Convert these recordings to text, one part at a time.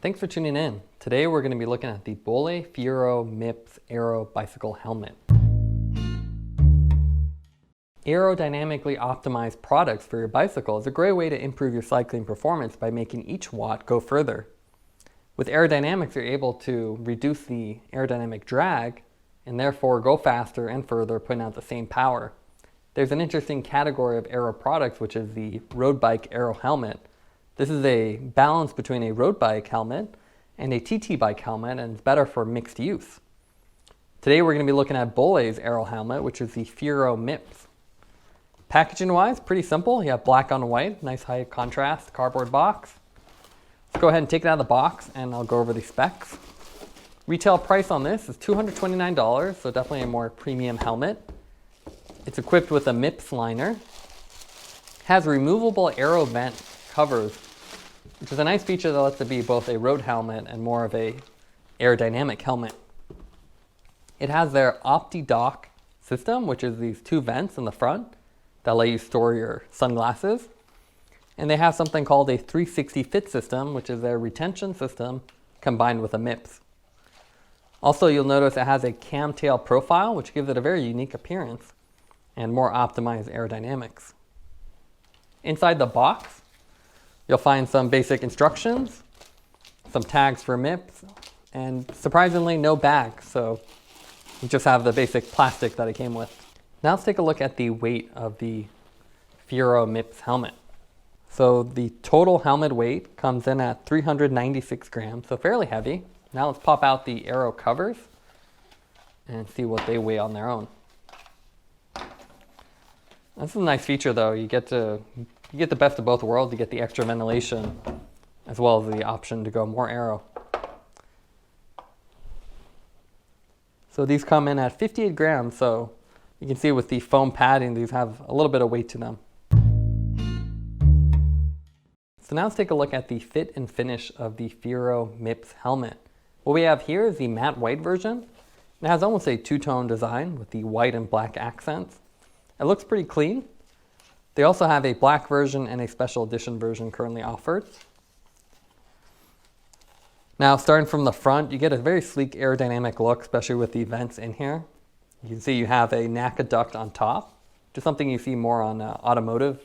Thanks for tuning in. Today we're going to be looking at the Bollé Furo MIPS Aero bicycle helmet. Aerodynamically optimized products for your bicycle is a great way to improve your cycling performance by making each watt go further. With aerodynamics, you're able to reduce the aerodynamic drag and therefore go faster and further, putting out the same power. There's an interesting category of aero products, which is the road bike aero helmet. This is a balance between a road bike helmet and a TT bike helmet, and it's better for mixed use. Today we're going to be looking at Bollé's aero helmet, which is the Furo MIPS. Packaging wise, pretty simple. You have black on white, nice high contrast cardboard box. Let's go ahead and take it out of the box and I'll go over the specs. Retail price on this is $229, so definitely a more premium helmet. It's equipped with a MIPS liner. Has removable aero vent covers, which is a nice feature that lets it be both a road helmet and more of a aerodynamic helmet. It has their OptiDock system, which is these two vents in the front that let you store your sunglasses. And they have something called a 360 fit system, which is their retention system combined with a MIPS. Also, you'll notice it has a Kamm tail profile, which gives it a very unique appearance and more optimized aerodynamics. Inside the box, you'll find some basic instructions, some tags for MIPS, and surprisingly no bag, so you just have the basic plastic that it came with. Now let's take a look at the weight of the Furo MIPS helmet. So the total helmet weight comes in at 396 grams, so fairly heavy. Now let's pop out the aero covers and see what they weigh on their own. This is a nice feature though. You get the best of both worlds. You get the extra ventilation as well as the option to go more aero. So these come in at 58 grams, so you can see with the foam padding, these have a little bit of weight to them. So now let's take a look at the fit and finish of the Furo MIPS helmet. What we have here is the matte white version. It has almost a two-tone design with the white and black accents. It looks pretty clean. They also have a black version and a special edition version currently offered. Now, starting from the front, you get a very sleek aerodynamic look, especially with the vents in here. You can see you have a NACA duct on top, which is something you see more on automotive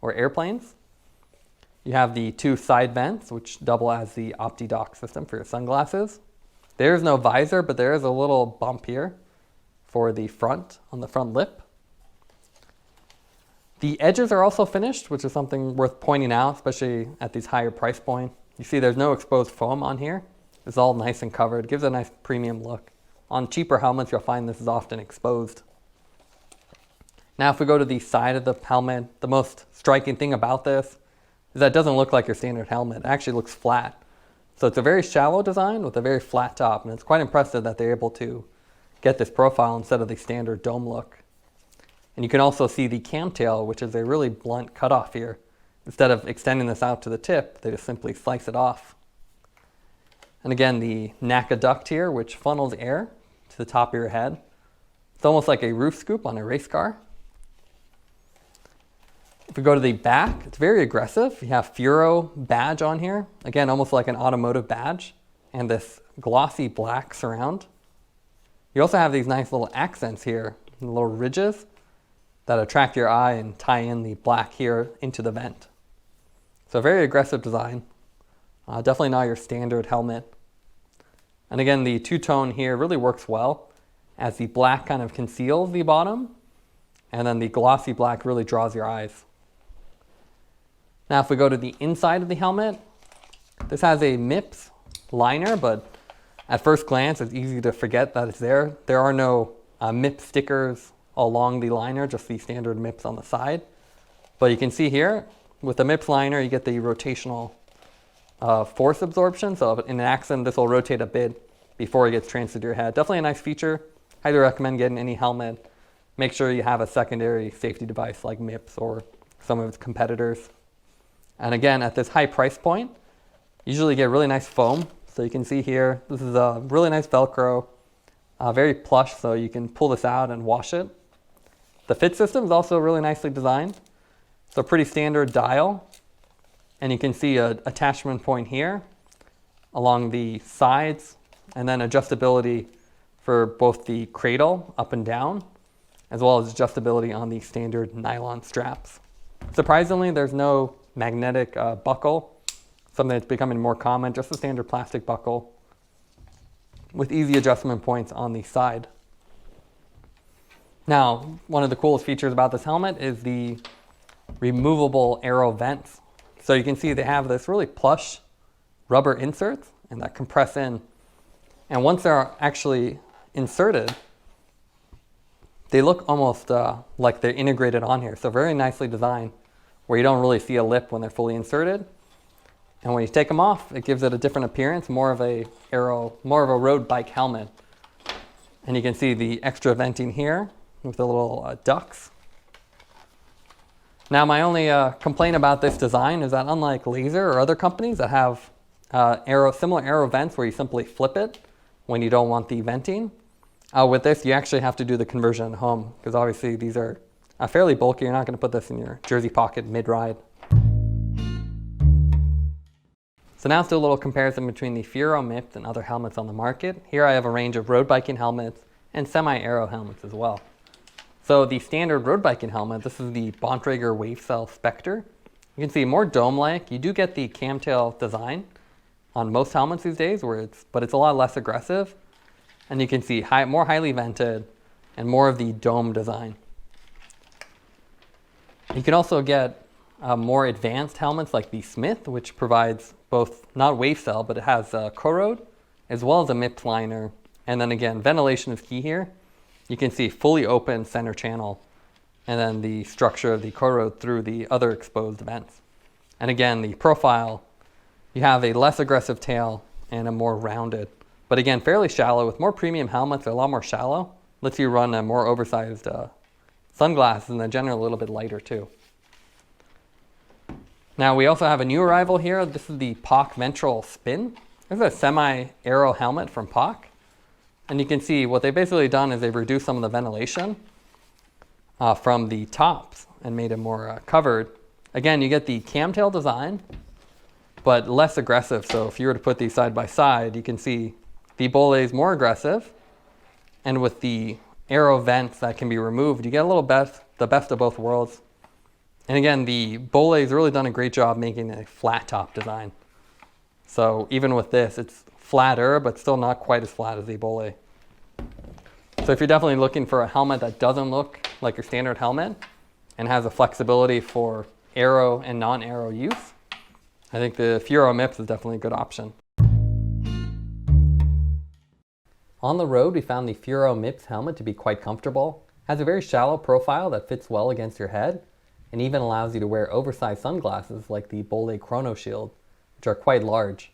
or airplanes. You have the two side vents, which double as the OptiDock system for your sunglasses. There is no visor, but there is a little bump here for the front, on the front lip. The edges are also finished, which is something worth pointing out, especially at these higher price points. You see there's no exposed foam on here. It's all nice and covered. It gives a nice premium look. On cheaper helmets, you'll find this is often exposed. Now, if we go to the side of the helmet, the most striking thing about this is that it doesn't look like your standard helmet. It actually looks flat. So it's a very shallow design with a very flat top, and it's quite impressive that they're able to get this profile instead of the standard dome look. And you can also see the Kamm tail, which is a really blunt cutoff here. Instead of extending this out to the tip, they just simply slice it off. And again, the NACA duct here, which funnels air to the top of your head. It's almost like a roof scoop on a race car. If we go to the back, it's very aggressive. You have Furo badge on here. Again, almost like an automotive badge. And this glossy black surround. You also have these nice little accents here, little ridges that attract your eye and tie in the black here into the vent. So very aggressive design. Definitely not your standard helmet. And again, the two-tone here really works well as the black kind of conceals the bottom and then the glossy black really draws your eyes. Now if we go to the inside of the helmet, this has a MIPS liner, but at first glance it's easy to forget that it's there. There are no MIPS stickers along the liner, just the standard MIPS on the side. But you can see here, with the MIPS liner, you get the rotational force absorption. So in an accident, this will rotate a bit before it gets transferred to your head. Definitely a nice feature. Highly recommend getting any helmet. Make sure you have a secondary safety device like MIPS or some of its competitors. And again, at this high price point, you usually get really nice foam. So you can see here, this is a really nice Velcro, very plush, so you can pull this out and wash it. The fit system is also really nicely designed. It's a pretty standard dial, and you can see an attachment point here. along the sides, and then adjustability for both the cradle up and down, as well as adjustability on the standard nylon straps. Surprisingly, there's no magnetic buckle, something that's becoming more common, just a standard plastic buckle with easy adjustment points on the side. Now, one of the coolest features about this helmet is the removable aero vents. So you can see they have this really plush rubber inserts and that compress in. And once they're actually inserted, they look almost like they're integrated on here. So very nicely designed, where you don't really see a lip when they're fully inserted. And when you take them off, it gives it a different appearance, more of a road bike helmet. And you can see the extra venting here with the little ducts. Now, my only complaint about this design is that unlike Laser or other companies that have similar aero vents where you simply flip it when you don't want the venting, with this you actually have to do the conversion at home, because obviously these are fairly bulky. You're not going to put this in your jersey pocket mid-ride. So now let's do a little comparison between the Furo MIPS and other helmets on the market. Here I have a range of road biking helmets and semi-aero helmets as well. So the standard road biking helmet, this is the Bontrager Wave Cell Specter. You can see more dome-like. You do get the camtail design on most helmets these days, but it's a lot less aggressive. And you can see more highly vented and more of the dome design. You can also get more advanced helmets like the Smith, which provides both, not wave cell, but it has corrode as well as a MIPS liner. And then again, ventilation is key here. You can see fully open center channel, and then the structure of the corrode through the other exposed vents. And again, the profile, you have a less aggressive tail and a more rounded, but again, fairly shallow. With more premium helmets, they're a lot more shallow. Lets you run a more oversized sunglasses, and they're generally a little bit lighter too. Now we also have a new arrival here. This is the POC Ventral Spin. This is a semi-aero helmet from POC. And you can see what they've basically done is they've reduced some of the ventilation from the tops and made it more covered. Again, you get the camtail design, but less aggressive. So if you were to put these side by side, you can see the Bollé is more aggressive. And with the aero vents that can be removed, you get a little the best of both worlds. And again, the Bollé has really done a great job making a flat top design. So even with this, it's flatter, but still not quite as flat as the Bollé. So if you're definitely looking for a helmet that doesn't look like your standard helmet and has a flexibility for aero and non-aero use, I think the Furo MIPS is definitely a good option. On the road, we found the Furo MIPS helmet to be quite comfortable. It has a very shallow profile that fits well against your head, and even allows you to wear oversized sunglasses like the Bollé Chrono Shield, which are quite large.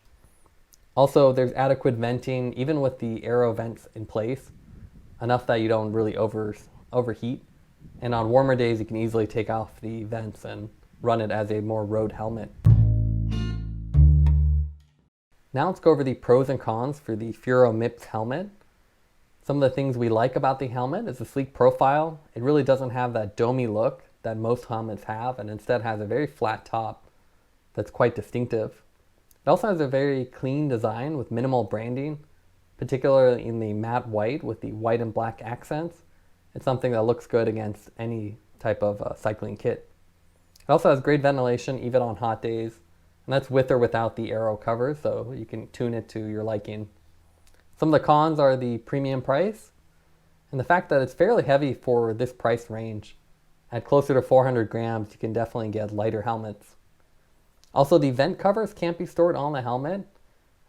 Also, there's adequate venting, even with the aero vents in place, enough that you don't really overheat. And on warmer days, you can easily take off the vents and run it as a more road helmet. Now let's go over the pros and cons for the Furo MIPS helmet. Some of the things we like about the helmet is the sleek profile. It really doesn't have that domey look that most helmets have, and instead has a very flat top that's quite distinctive. It also has a very clean design with minimal branding, particularly in the matte white with the white and black accents. It's something that looks good against any type of cycling kit. It also has great ventilation even on hot days, and that's with or without the aero cover, so you can tune it to your liking. Some of the cons are the premium price and the fact that it's fairly heavy for this price range. At closer to 400 grams, you can definitely get lighter helmets. Also, the vent covers can't be stored on the helmet,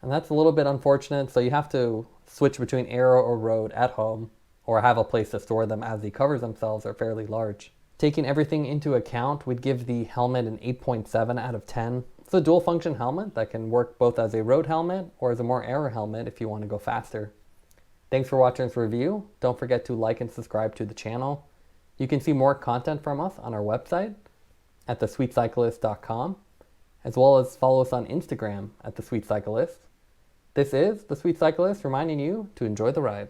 and that's a little bit unfortunate, so you have to switch between aero or road at home, or have a place to store them, as the covers themselves are fairly large. Taking everything into account, we'd give the helmet an 8.7 out of 10. It's a dual function helmet that can work both as a road helmet or as a more aero helmet if you want to go faster. Thanks for watching this review. Don't forget to like and subscribe to the channel. You can see more content from us on our website at thesweetcyclist.com, as well as follow us on Instagram at The Sweet Cyclist. This is The Sweet Cyclist reminding you to enjoy the ride.